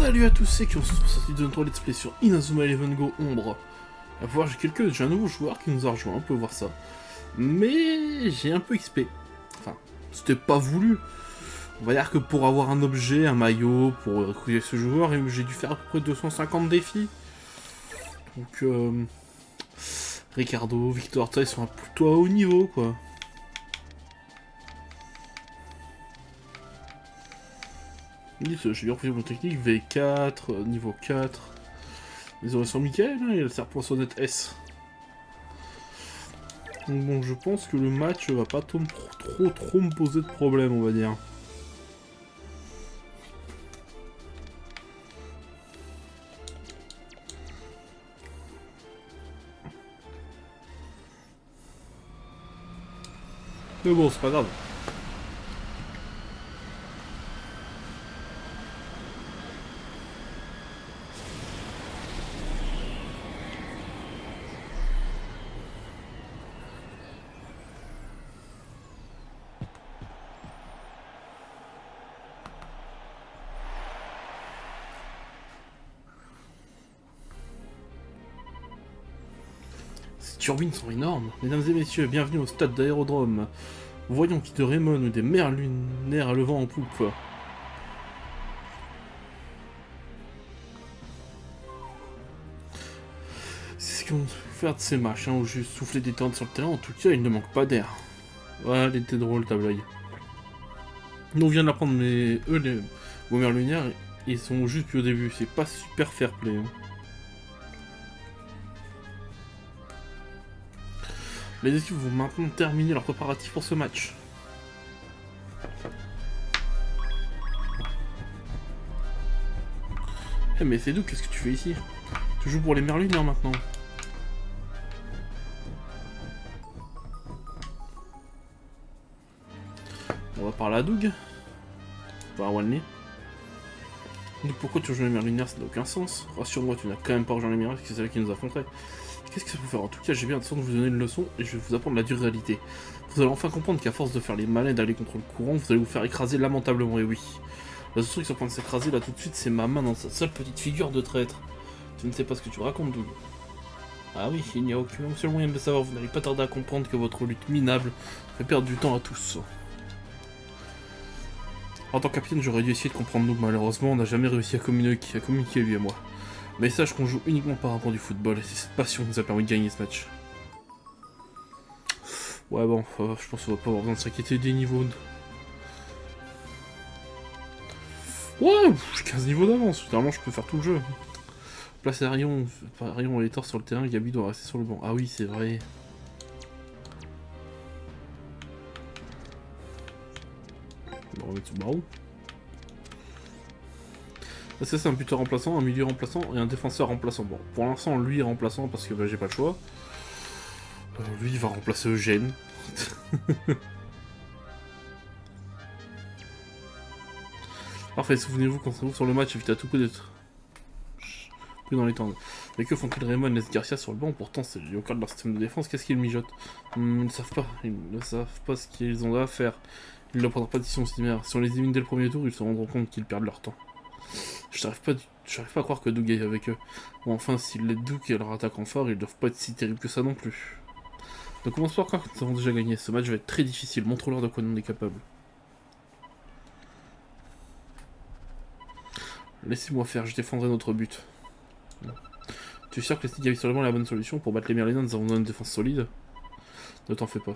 Salut à tous ceux qui ont sorti de notre let's play sur Inazuma Eleven Go Ombre. À voir, j'ai un nouveau joueur qui nous a rejoint, on peut voir ça. Mais j'ai un peu XP. Enfin, c'était pas voulu. On va dire que pour avoir un objet, un maillot, pour recruter ce joueur, j'ai dû faire à peu près 250 défis. Donc, Ricardo, Victor, ils sont plutôt à haut niveau, quoi. J'ai bien refait mon technique, V4, niveau 4. Ils auraient sur Michael, hein, et le serpent sonnette S. Donc bon, je pense que le match va pas trop me poser de problème, on va dire. Mais bon, c'est pas grave. Ces turbines sont énormes. Mesdames et messieurs, bienvenue au stade d'aérodrome. Voyons qui de Raymond ou des mers lunaires à le vent en poupe. C'est ce qu'on peut faire de ces matchs, hein, où juste souffler des tentes sur le terrain, en tout cas, il ne manque pas d'air. Ouais, elle était drôle, ta blague. Nous, on vient d'apprendre, mais eux, vos mers lunaires, ils sont juste plus au début, c'est pas super fair play. Hein. Les équipes vont maintenant terminer leurs préparatifs pour ce match. Eh mais c'est d'où, qu'est-ce que tu fais ici? Tu joues pour les mers lunaires maintenant. On va parler à Doug. Pas à Wanley. Donc pourquoi tu rejoins les mers lunaires, ça n'a aucun sens. Rassure-moi, tu n'as quand même pas rejoint les mers parce que c'est là qui nous affronterait. Qu'est-ce que ça peut faire? En tout cas, j'ai bien l'intention de vous donner une leçon et je vais vous apprendre la dure réalité. Vous allez enfin comprendre qu'à force de faire les malins et d'aller contre le courant, vous allez vous faire écraser lamentablement, et oui. La seule truc qui est en train de s'écraser là tout de suite, c'est ma main dans sa seule petite figure de traître. Tu ne sais pas ce que tu racontes, Doug. Ah oui, il n'y a aucun seul moyen de le savoir, vous n'allez pas tarder à comprendre que votre lutte minable fait perdre du temps à tous. En tant que capitaine, j'aurais dû essayer de comprendre Doug, malheureusement, on n'a jamais réussi à communiquer lui et moi. Mais sache qu'on joue uniquement par rapport du football, et c'est cette passion qui nous a permis de gagner ce match. Ouais bon, je pense qu'on va pas avoir besoin de s'inquiéter des niveaux. Ouais, j'ai 15 niveaux d'avance, finalement je peux faire tout le jeu. Place Arion et Thor sur le terrain, Gabi doit rester sur le banc. Ah oui, c'est vrai. On va remettre Subaru. Ça c'est un buteur remplaçant, un milieu remplaçant et un défenseur remplaçant. Bon, pour l'instant lui est remplaçant parce que bah, j'ai pas le choix. Lui il va remplacer Eugène. Parfait, souvenez-vous, concentrez-vous sur le match, évitez à tout coup d'être plus dans les temps. Mais que font-ils Raymond et Garcia sur le banc? Pourtant c'est au cœur de leur système de défense, qu'est-ce qu'ils mijotent? Ils ne savent pas ce qu'ils ont à faire. Ils ne prendront pas de décision similaire. Si on les élimine dès le premier tour, ils se rendront compte qu'ils perdent leur temps. Je n'arrive pas à croire que Doug est avec eux. Bon, enfin, s'ils l'aident Doug et leur attaque en fort, ils doivent pas être si terribles que ça non plus. Donc commence par croire que nous avons déjà gagné. Ce match va être très difficile. Montre-leur de quoi nous on est capable. Laissez-moi faire, je défendrai notre but. Tu es sûr que laisser Gabi sur le banc est la bonne solution? Pour battre les Merlina, nous avons besoin d'une défense solide. Ne t'en fais pas.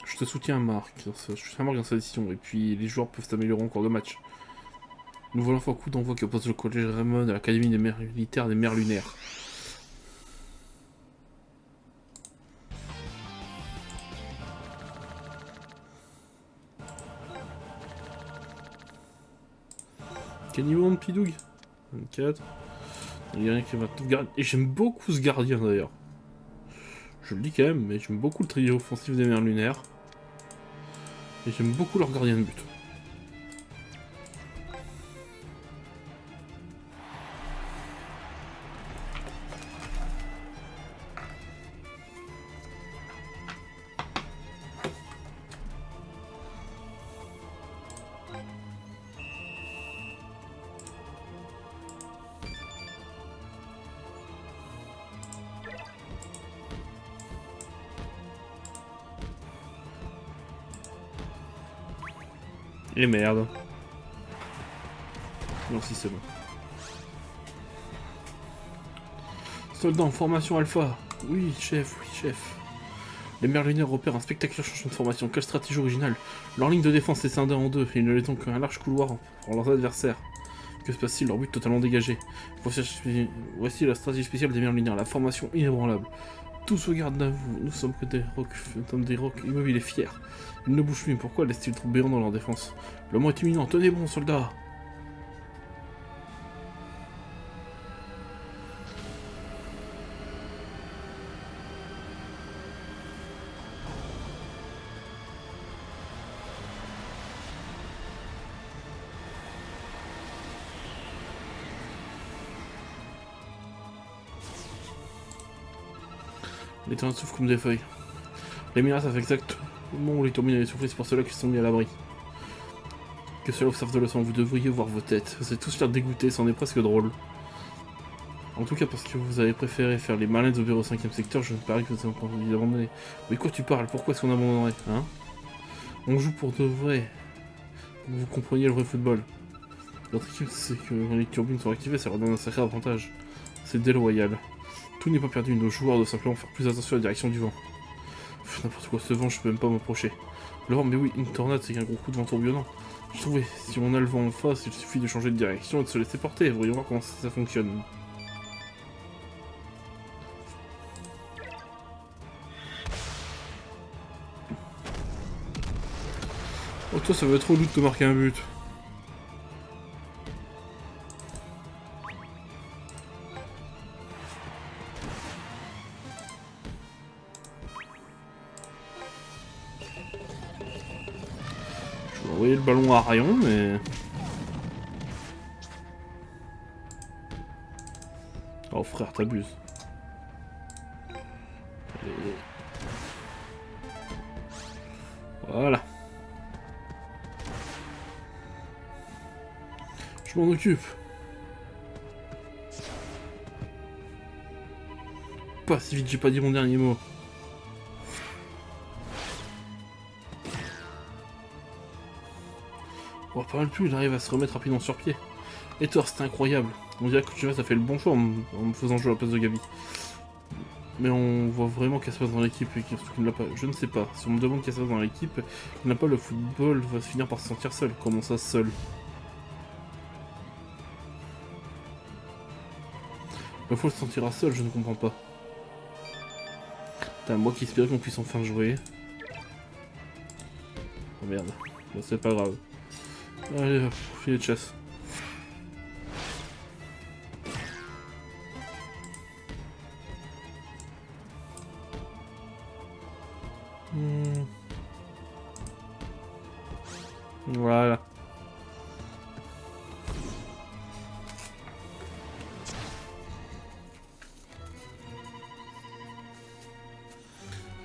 Je te soutiens, Marc. Je soutiens Marc dans sa décision. Et puis, les joueurs peuvent s'améliorer en cours de match. Nous voilà fois coup d'envoi qui oppose le collège Raymond à l'académie des mers militaires des mers lunaires. Quel niveau de Pidoug? 24. Il y a rien qui va tout garder. Et j'aime beaucoup ce gardien d'ailleurs. Je le dis quand même, mais j'aime beaucoup le trio offensif des mers lunaires. Et j'aime beaucoup leur gardien de but. Et merde. Non, si c'est bon. Soldat en formation alpha. Oui, chef, oui, chef. Les mercenaires opèrent un spectaculaire changement de formation. Quelle stratégie originale. Leur ligne de défense est scindée en deux. Ils ne laissent donc qu'un large couloir pour leurs adversaires. Que se passe-t-il? Leur but totalement dégagé. Voici la stratégie spéciale des mercenaires. La formation inébranlable. Tous se gardent à vous. Nous sommes que des rocs immobiles et fiers. Ils ne bougent plus. Pourquoi laissent-ils trop béant dans leur défense? Le mot est imminent. Tenez bon, soldats. Les terrains souffrent comme des feuilles. Les mineurs savent exactement où les turbines allaient souffler, c'est pour cela qu'ils se sont mis à l'abri. Que cela vous serve de leçon, vous devriez voir vos têtes. Vous êtes tous l'air dégoûtés, c'en est presque drôle. En tout cas, parce que vous avez préféré faire les malins au bureau 5ème secteur, je ne parie que vous avez pas envie d'abandonner. Mais quoi tu parles? Pourquoi est-ce qu'on abandonnerait, hein? On joue pour de vrai. Pour que vous compreniez le vrai football. Notre équipe, c'est que quand les turbines sont activées, ça leur donne un sacré avantage. C'est déloyal. Tout n'est pas perdu, nos joueurs doivent simplement faire plus attention à la direction du vent. N'importe quoi, ce vent, je peux même pas m'approcher. Le vent, mais oui, une tornade, c'est qu'un gros coup de vent tourbillonnant. Je trouvais, si on a le vent en face, il suffit de changer de direction et de se laisser porter. Voyons voir comment ça fonctionne. Oh, toi, ça va être relou de te marquer un but. Je vais envoyer le ballon à Rayon, mais... Oh frère, t'abuses. Voilà. Je m'en occupe. Pas si vite, j'ai pas dit mon dernier mot. Oh, pas mal plus, il arrive à se remettre rapidement sur pied. Et Thor, c'est incroyable. On dirait que Chivas a fait le bon choix en me faisant jouer à la place de Gabi. Mais on voit vraiment qu'elle se passe dans l'équipe et qu'il ne l'a pas. Je ne sais pas. Si on me demande qu'elle se passe dans l'équipe, il n'a pas le football, va se finir par se sentir seul. Comment ça, seul? Il faut se sentira seul, je ne comprends pas. Putain, moi qui espérais qu'on puisse enfin jouer. Oh merde. Bon, c'est pas grave. Allez, hop, filet de chasse. Voilà.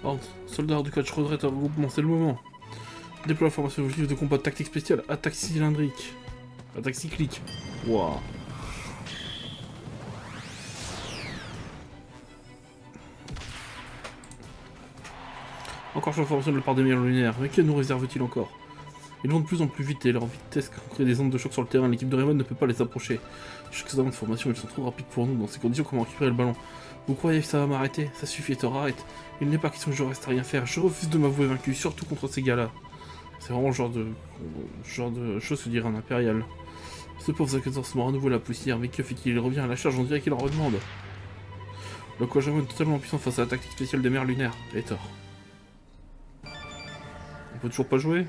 Ordre, soldats du coach retraite en regroupement, c'est le moment. Déploie la formation objectif de combat tactique spéciale, attaque cylindrique. Attaque cyclique. Waouh. Encore sur la formation de la part des meilleurs lunaires, mais que nous réserve-t-il encore? Ils vont de plus en plus vite et leur vitesse crée des ondes de choc sur le terrain, l'équipe de Raymond ne peut pas les approcher. Chaque seconde de formation, ils sont trop rapides pour nous, dans ces conditions, comment récupérer le ballon? Vous croyez que ça va m'arrêter? Ça suffit, Thor, arrête. Il n'est pas question que je reste à rien faire, je refuse de m'avouer vaincu, surtout contre ces gars-là. C'est vraiment le genre de chose que dirait un impérial. Ce pauvre Zakator se mord à nouveau la poussière, mais que fait-il? Il revient à la charge, on dirait qu'il en redemande. Le Quajamon est totalement puissant face à la tactique spéciale des mers lunaires. Et Thor. On peut toujours pas jouer?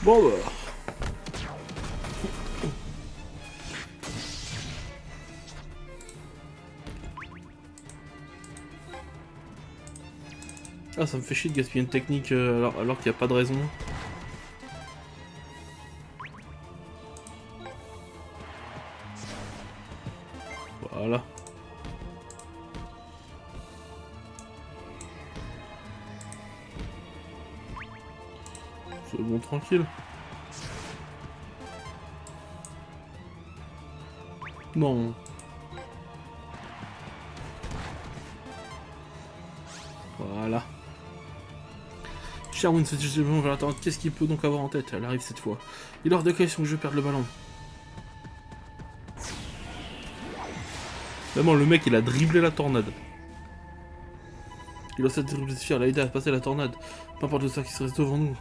Bon bah... Ah, ça me fait chier de gaspiller une technique alors qu'il n'y a pas de raison. Voilà. C'est bon, tranquille. Non. Voilà. Sherwin se dirige vers la tornade. Qu'est-ce qu'il peut donc avoir en tête? Elle arrive cette fois. Il est hors de question que je perde le ballon. Vraiment, le mec, il a dribblé la tornade. Il a cette dribbler de fier, l'aider à passer la tornade. Peu importe ça qui se reste devant nous.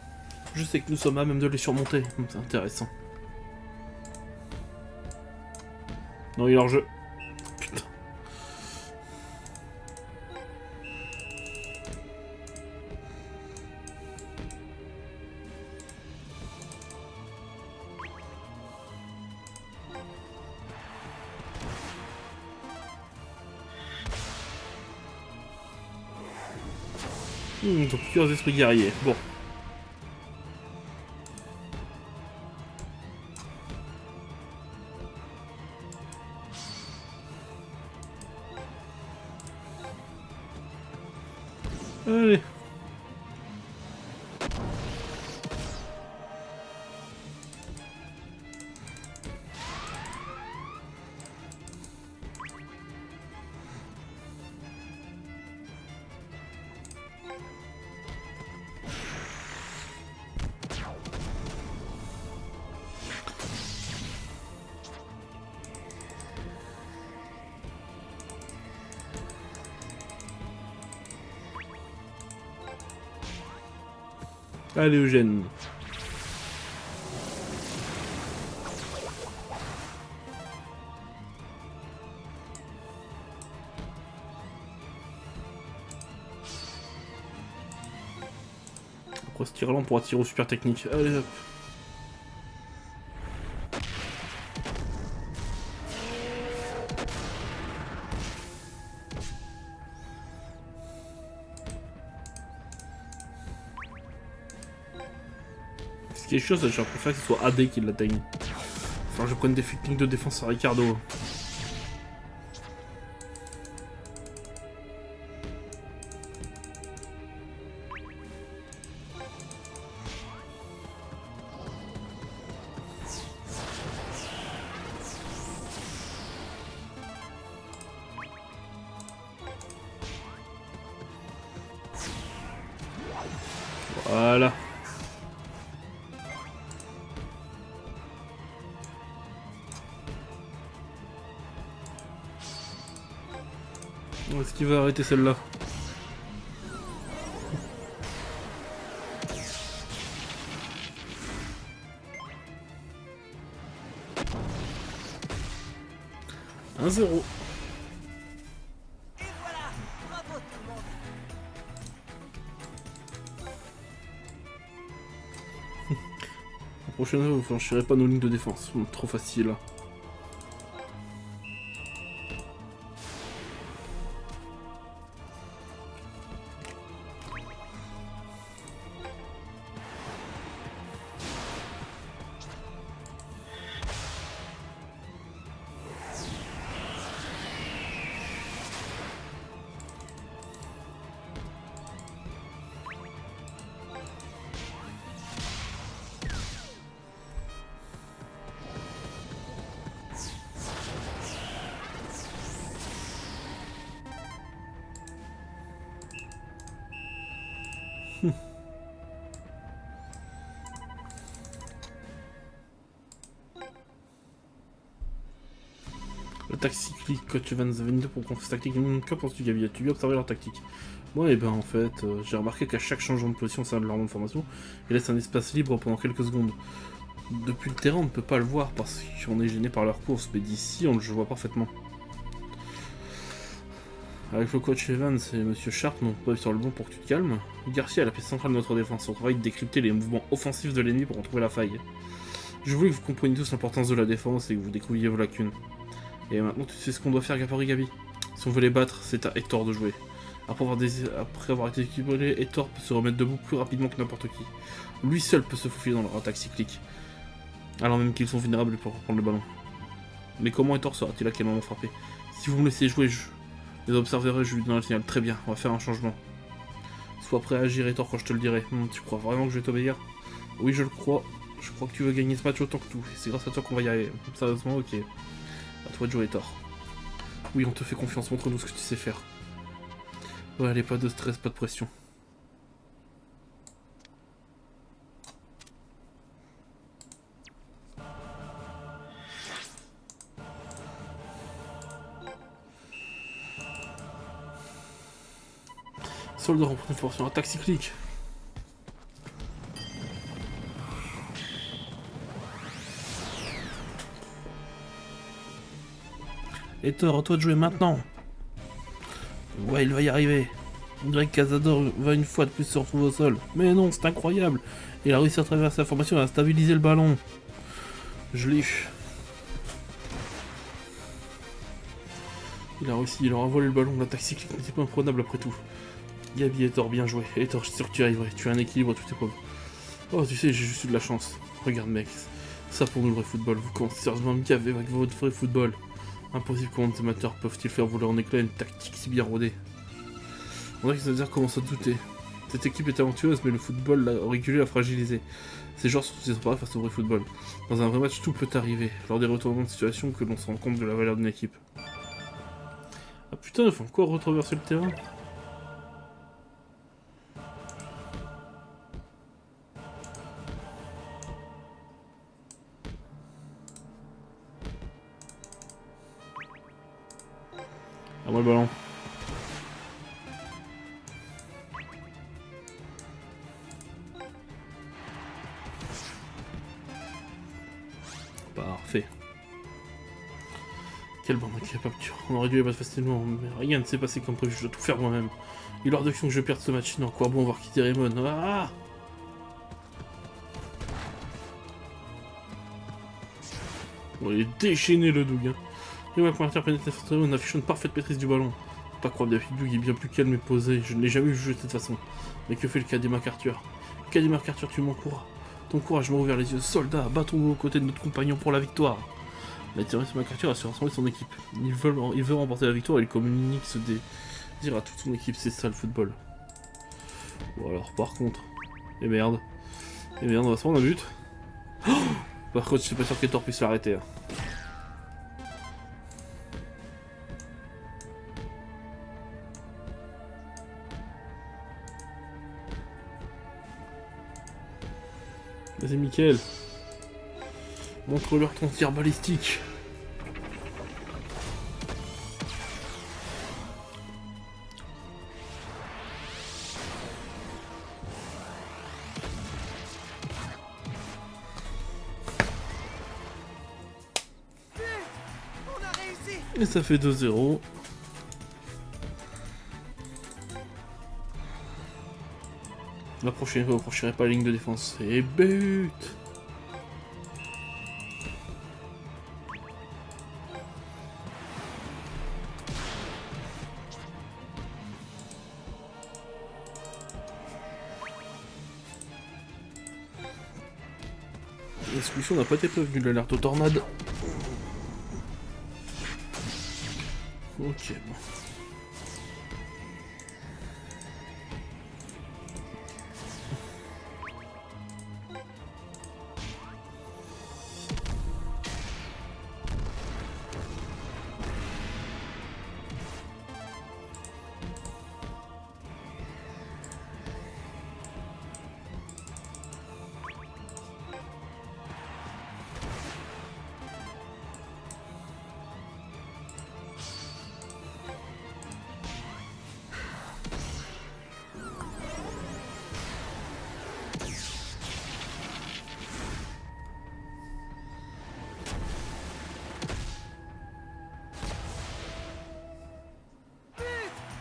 Je sais que nous sommes à même de les surmonter. C'est intéressant. Non, il est hors jeu. Putain. Donc plusieurs esprits guerriers. Bon. Allez. Allez, Eugène. Après ce tir-là, on pourra tirer au super technique. Allez, hop. Ce qui est chiant, c'est que je préfère que ce soit AD qui l'atteigne. Enfin, je prenne des techniques de défense à Ricardo. Voilà. Est-ce qu'il va arrêter celle-là? Un 0. La prochaine fois, vous franchirez pas nos lignes de défense. Trop facile. L'attaque cyclique, coach Evans 22 pour confesse tactique. Que penses-tu, Gabi? As-tu bien observé leur tactique? Ouais, et ben en fait, j'ai remarqué qu'à chaque changement de position au sein de leur monde de formation, ils laissent un espace libre pendant quelques secondes. Depuis le terrain, on ne peut pas le voir parce qu'on est gêné par leur course, mais d'ici, on le voit parfaitement. Avec le coach Evans et Monsieur Sharp, non pas sur le bon pour que tu te calmes. Garcia est la pièce centrale de notre défense. On travaille de décrypter les mouvements offensifs de l'ennemi pour en trouver la faille. Je voulais que vous compreniez tous l'importance de la défense et que vous découvriez vos lacunes. Et maintenant, tu sais ce qu'on doit faire, Gapori Gabi. Si on veut les battre, c'est à Hector de jouer. Après avoir été équipé, Hector peut se remettre debout plus rapidement que n'importe qui. Lui seul peut se faufiler dans leur attaque cyclique. Alors même qu'ils sont vulnérables pour reprendre le ballon. Mais comment Hector saura-t-il à quel moment frapper? Si vous me laissez jouer, je les observerai, je lui donnerai le signal. Très bien, on va faire un changement. Sois prêt à agir, Hector, quand je te le dirai. Tu crois vraiment que je vais t'obéir? Oui, je le crois. Je crois que tu veux gagner ce match autant que tout. C'est grâce à toi qu'on va y arriver. Sérieusement, ok. À toi de jouer, Thor. Oui, on te fait confiance, montre-nous ce que tu sais faire. Ouais, allez, pas de stress, pas de pression. Soldat remporte une formation attaque cyclique. Et Thor, à toi de jouer maintenant. Ouais, il va y arriver. On dirait que Cazador va une fois de plus se retrouver au sol. Mais non, c'est incroyable. Il a réussi à traverser la formation et à stabiliser le ballon. Je l'ai eu. Il a réussi, il aura volé le ballon. L'attaque cyclique n'était pas imprenable après tout. Gabi et Thor, bien joué. Et Thor, je suis sûr que tu y arriverais. Tu as un équilibre à toute épreuve. Oh, tu sais, j'ai juste eu de la chance. Regarde, mec. Ça pour nous le vrai football. Vous commencez sérieusement à me gaver avec votre vrai football. Impossible comment des amateurs peuvent-ils faire voler en éclat une tactique si bien rodée. On dirait que ça commence à douter. Cette équipe est talentueuse, mais le football l'a reculé, l'a fragilisé. Ces joueurs sont désemparés face au vrai football. Dans un vrai match, tout peut arriver. Lors des retournements de situation, que l'on se rend compte de la valeur d'une équipe. Ah putain, il faut encore retraverser le terrain. À moi le ballon. Parfait. Quelle bande incapable. On aurait dû les battre facilement, mais rien ne s'est passé comme prévu, je dois tout faire moi-même. Il est hors de question que je perde ce match, sinon quoi bon voir quitter Raymond. Ah, on est déchaîné le Doug. Hein. Et ouais, pour interpréter on affiche une parfaite maîtrise du ballon. Pas croire bien, Doug est bien plus calme et posé, je ne l'ai jamais vu jouer de cette façon. Mais que fait le cadet MacArthur? Cadet MacArthur, tu m'encourages. Ton courage m'a ouvert les yeux. Soldats, battons-nous aux côtés de notre compagnon pour la victoire. La terroriste MacArthur a su rassembler son équipe. Il veut remporter la victoire et il communique ce désir à toute son équipe. C'est ça le football. Bon alors, par contre... Et merde. Et merde, on va se prendre un but. Oh, par contre, je suis pas sûr que Thor puisse l'arrêter. Hein. Vas-y, Mickaël. Montre-leur ton tir balistique. Et ça fait 2-0. La prochaine fois, vous franchirez pas la ligne de défense. Et but! La solution n'a pas été prévenue, l'alerte aux tornades. Ok, bon.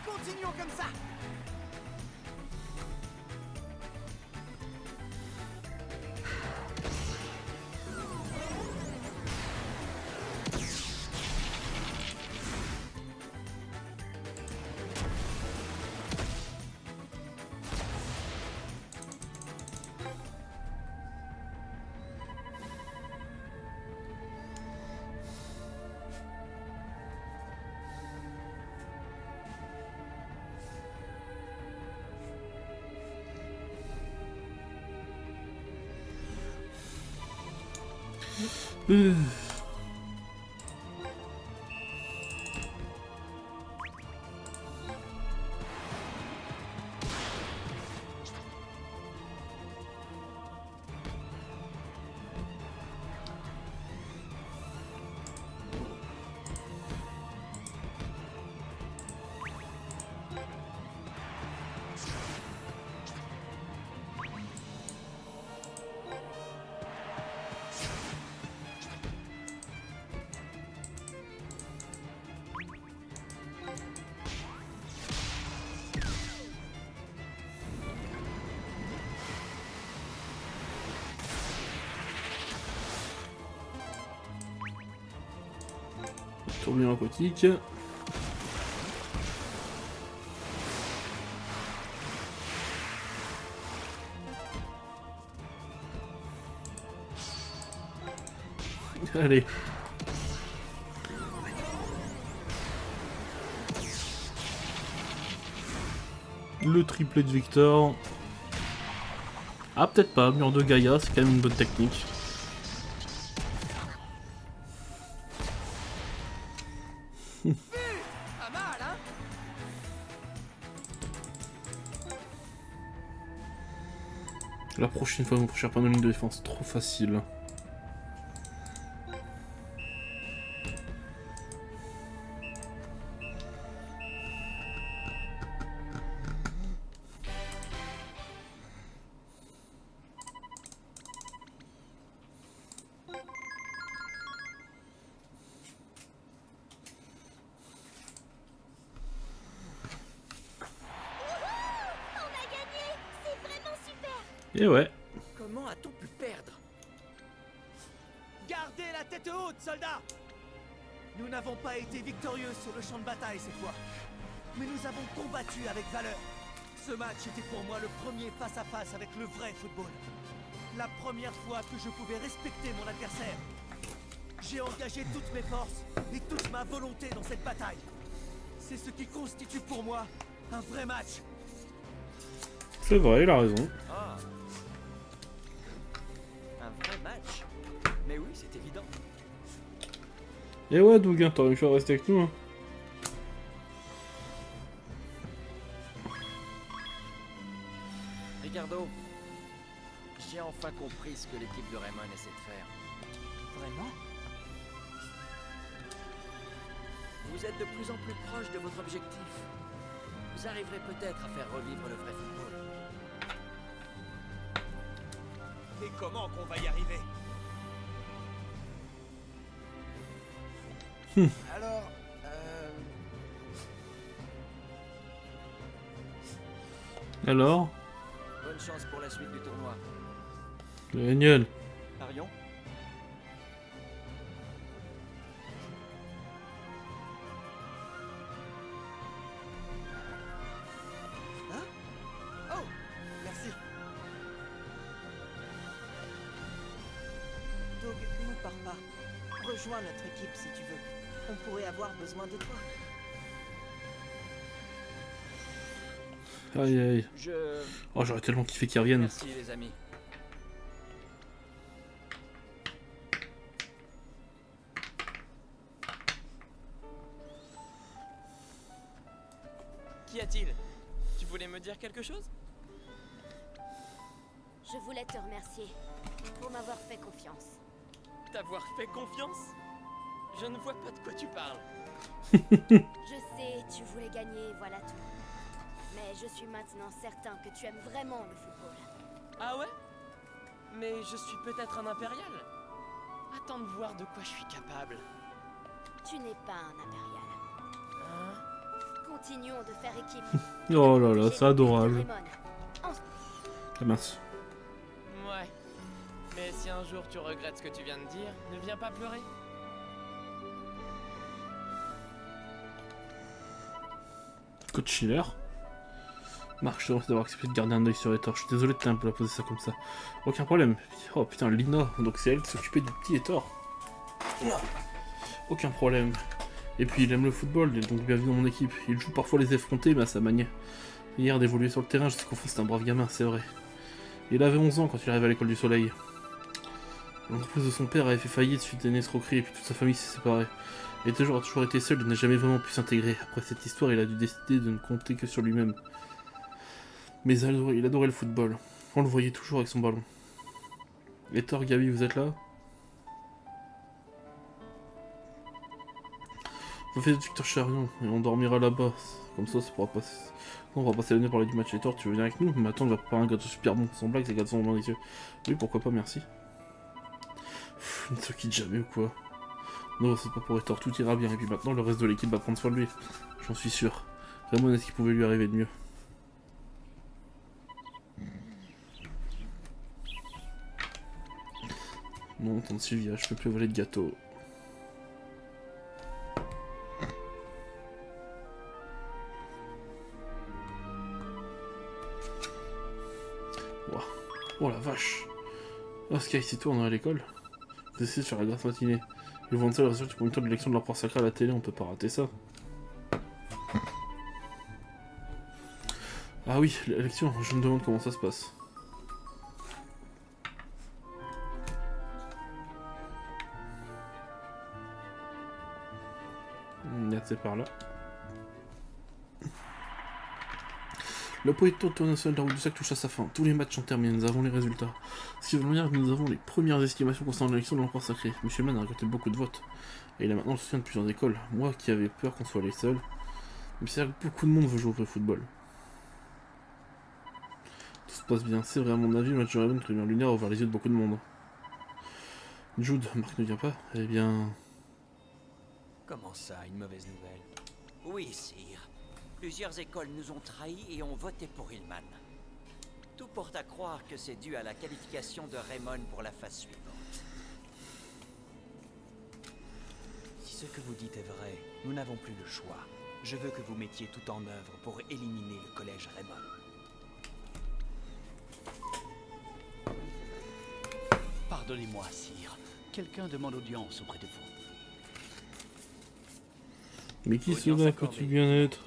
Continuons comme ça. Tourbillon aquatique. Allez. Le triplet de Victor. Ah, peut-être pas. Mur de Gaïa, c'est quand même une bonne technique. La prochaine fois, mon cher panneau de ligne de défense, trop facile. Et ouais. Comment a-t-on pu perdre? Gardez la tête haute, soldats! Nous n'avons pas été victorieux sur le champ de bataille cette fois. Mais nous avons combattu avec valeur. Ce match était pour moi le premier face-à-face avec le vrai football. La première fois que je pouvais respecter mon adversaire. J'ai engagé toutes mes forces et toute ma volonté dans cette bataille. C'est ce qui constitue pour moi un vrai match. C'est vrai, il a raison. Ah. Un vrai match? Mais oui, c'est évident. Et ouais, Doug, hein, t'aurais pu rester avec nous. Hein. Ricardo, j'ai enfin compris ce que l'équipe de Raymond essaie de faire. Vraiment? Vous êtes de plus en plus proche de votre objectif. Vous arriverez peut-être à faire revivre le vrai football. Et comment qu'on va y arriver? Alors, Alors bonne chance pour la suite du tournoi. Génial. Parions? Hein? Oh, merci. Doug, ne pars pas. Rejoins notre équipe si tu veux. On pourrait avoir besoin de toi. Aïe aïe. Je... Oh, j'aurais tellement kiffé qu'ils reviennent. Merci les amis. Qu'y a-t-il? Tu voulais me dire quelque chose? Je voulais te remercier pour m'avoir fait confiance. T'avoir fait confiance? Je ne vois pas de quoi tu parles. Je sais, tu voulais gagner, voilà tout. Mais je suis maintenant certain que tu aimes vraiment le football. Ah ouais? Mais je suis peut-être un impérial. Attends de voir de quoi je suis capable. Tu n'es pas un impérial. Hein? Continuons de faire équipe. Oh là là, c'est adorable. Raymond. Ah mince. Ouais. Mais si un jour tu regrettes ce que tu viens de dire, ne viens pas pleurer. Coach Schiller. Marc, je te remercie d'avoir accepté de garder un œil sur Etor. Je suis désolé de t'avoir posé ça comme ça. Aucun problème. Oh putain, Lina. Donc c'est elle qui s'occupait du petit Etor. Aucun problème. Et puis il aime le football, il est donc bienvenu dans mon équipe. Il joue parfois les effrontés, mais à sa manière. Hier d'évoluer sur le terrain, je sais qu'au fond c'est un brave gamin, c'est vrai. Il avait 11 ans quand il arrivait à l'école du soleil. L'entreprise de son père avait fait faillite suite à une escroquerie et puis toute sa famille s'est séparée. Il a toujours été seul et n'a jamais vraiment pu s'intégrer. Après cette histoire, il a dû décider de ne compter que sur lui-même. Mais il adorait le football. On le voyait toujours avec son ballon. Etor, Gabi, vous êtes là? On fait Victor Charion et on dormira là-bas. Comme ça pourra passer. On va passer l'année parler du match. Etor, tu veux venir avec nous? Mais attends, on va préparer un gâteau super bon. Sans blague, ces gâteaux sont délicieux. Oui, pourquoi pas, merci. Pff, ne se quitte jamais ou quoi? Non, c'est pas pour Etor, tout ira bien. Et puis maintenant, le reste de l'équipe va prendre soin de lui. J'en suis sûr. Vraiment, est-ce qu'il pouvait lui arriver de mieux? Non, tante Sylvia, je peux plus voler de gâteau. Oh la vache. Ah, Sky, c'est toi, on est à l'école. Vous essayez de faire la grasse matinée. Ils vont annoncer le résultat du premier tour de l'élection de l'empereur sacré à la télé, on peut pas rater ça. Ah oui, l'élection, je me demande comment ça se passe. C'est par là. Le premier tour national de la route du sac touche à sa fin. Tous les matchs sont terminés, nous avons les résultats. Ce qui veut dire que nous avons les premières estimations concernant l'élection de l'empereur sacré. Monsieur Mann a récolté beaucoup de votes. Et il a maintenant le soutien de plusieurs écoles. Moi qui avais peur qu'on soit les seuls. Mais c'est vrai que beaucoup de monde veut jouer au football. Tout se passe bien. C'est vrai, à mon avis, le match de Raven entre les lunaire a ouvert les yeux de beaucoup de monde. Jude, Marc ne vient pas. Eh bien... Comment ça, une mauvaise nouvelle? Oui, sire. Plusieurs écoles nous ont trahis et ont voté pour Hillman. Tout porte à croire que c'est dû à la qualification de Raymond pour la phase suivante. Si ce que vous dites est vrai, nous n'avons plus le choix. Je veux que vous mettiez tout en œuvre pour éliminer le collège Raymond. Pardonnez-moi, sire. Quelqu'un demande audience auprès de vous. Mais qui Audience cela accordée. peut-il bien être?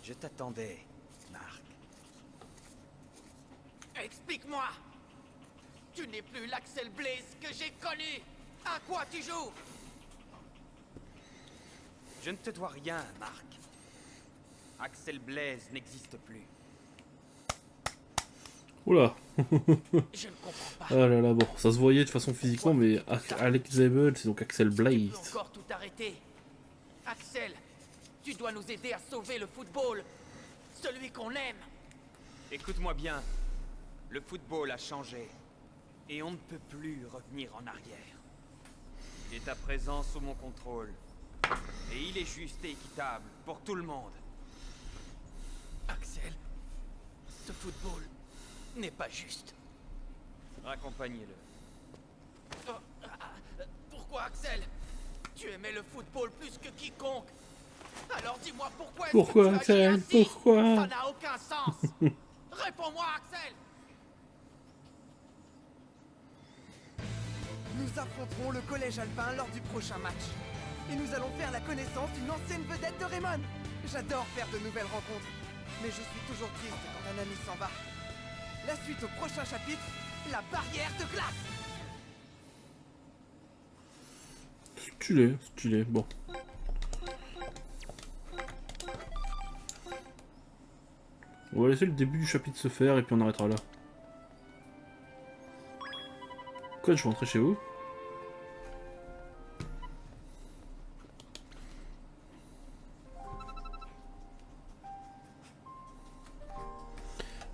Je t'attendais, Marc. Explique-moi. Tu n'es plus l'Axel Blaze que j'ai connu. À quoi tu joues? Je ne te dois rien, Marc. Axel Blaze n'existe plus. Oula. Je ne comprends pas. Ah là là, bon, ça se voyait de façon physiquement, mais Alex Zabel, c'est donc Axel Tu peux Blaze. encore tout arrêter. Axel, tu dois nous aider à sauver le football. Celui qu'on aime. Écoute-moi bien. Le football a changé. Et on ne peut plus revenir en arrière. Il est à présent sous mon contrôle. Et il est juste et équitable pour tout le monde. Axel, ce football n'est pas juste. Raccompagnez-le. Pourquoi, Axel? Tu aimais le football plus que quiconque. Alors dis-moi pourquoi. Pourquoi, est-ce que tu agis Axel? ainsi? Pourquoi? Ça n'a aucun sens. Réponds-moi, Axel. Nous affronterons le collège alpin lors du prochain match. Et nous allons faire la connaissance d'une ancienne vedette de Raymond. J'adore faire de nouvelles rencontres. Mais je suis toujours triste quand un ami s'en va. La suite au prochain chapitre, la barrière de glace. Stylé, stylé, bon. On va laisser le début du chapitre se faire et puis on arrêtera là. Quoi, je vais rentrer chez vous?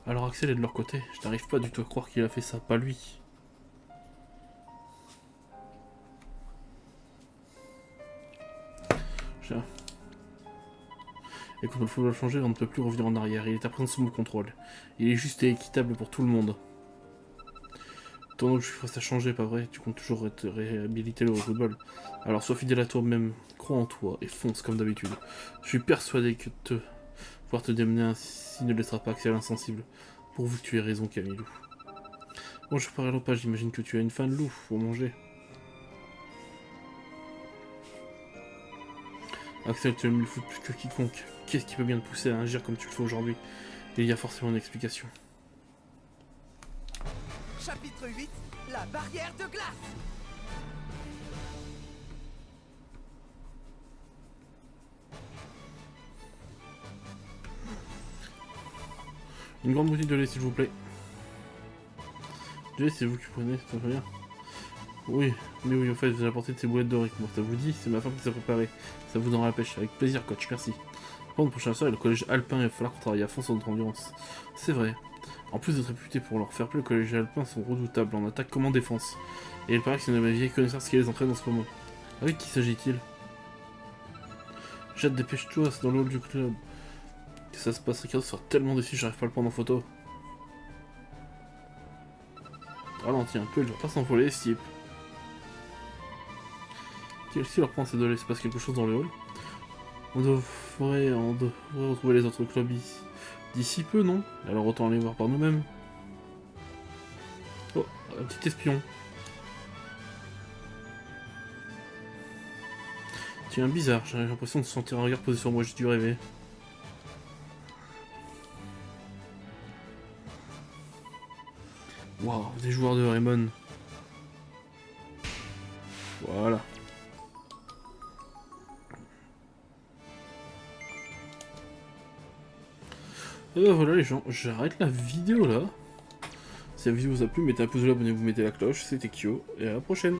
Alors Axel est de leur côté, je n'arrive pas du tout à croire qu'il a fait ça, pas lui. Tiens. Et quand le football a changé, on ne peut plus revenir en arrière, il est à présent sous mon contrôle. Il est juste et équitable pour tout le monde. Ton objectif reste à changer, pas vrai? Tu comptes toujours réhabiliter le football. Alors sois fidèle à toi-même, crois en toi et fonce comme d'habitude. Je suis persuadé que pouvoir te démener ainsi ne laissera pas Axel insensible. Pourvu que tu aies raison, Camilou. Bon, je parie pas, j'imagine que tu as une faim de loup pour manger. Axel, tu aimes le foot plus que quiconque. Qu'est-ce qui peut bien te pousser à agir comme tu le fais aujourd'hui? Il y a forcément une explication. Chapitre 8, la barrière de glace. Une grande bouteille de lait, s'il vous plaît. Du lait, c'est vous qui prenez, ça va bien. Oui, mais oui, en fait, j'ai apporté de ces boulettes d'oric. Moi, ça vous dit, c'est ma femme qui s'est préparée. Ça vous donnera la pêche. Avec plaisir, coach, merci. Par contre, prochain soir, le collège alpin, il va falloir qu'on travaille à fond sur notre endurance. C'est vrai. En plus d'être réputé pour leur faire play, le collège alpin sont redoutables en attaque comme en défense. Et il paraît que c'est une de mes vieilles connaissances qui les entraîne en ce moment. Avec qui s'agit-il? Jade, dépêche-toi, c'est dans le hall du club. Que ça se passe, Ricardo sera tellement déçu, j'arrive pas à le prendre en photo. Ralentis un peu, il va pas s'envoler, ce type. Qui leur prend ces deux-là, il se passe quelque chose dans le hall. On devrait retrouver les autres clubs d'ici peu, non? Alors autant aller voir par nous-mêmes. Oh, un petit espion. Tiens, bizarre, j'ai l'impression de sentir un regard posé sur moi, j'ai dû rêver. Waouh, des joueurs de Raymond. Voilà. Et ben voilà les gens, j'arrête la vidéo là. Si la vidéo vous a plu, mettez un pouce bleu, abonnez-vous, mettez la cloche, c'était Kyo, et à la prochaine.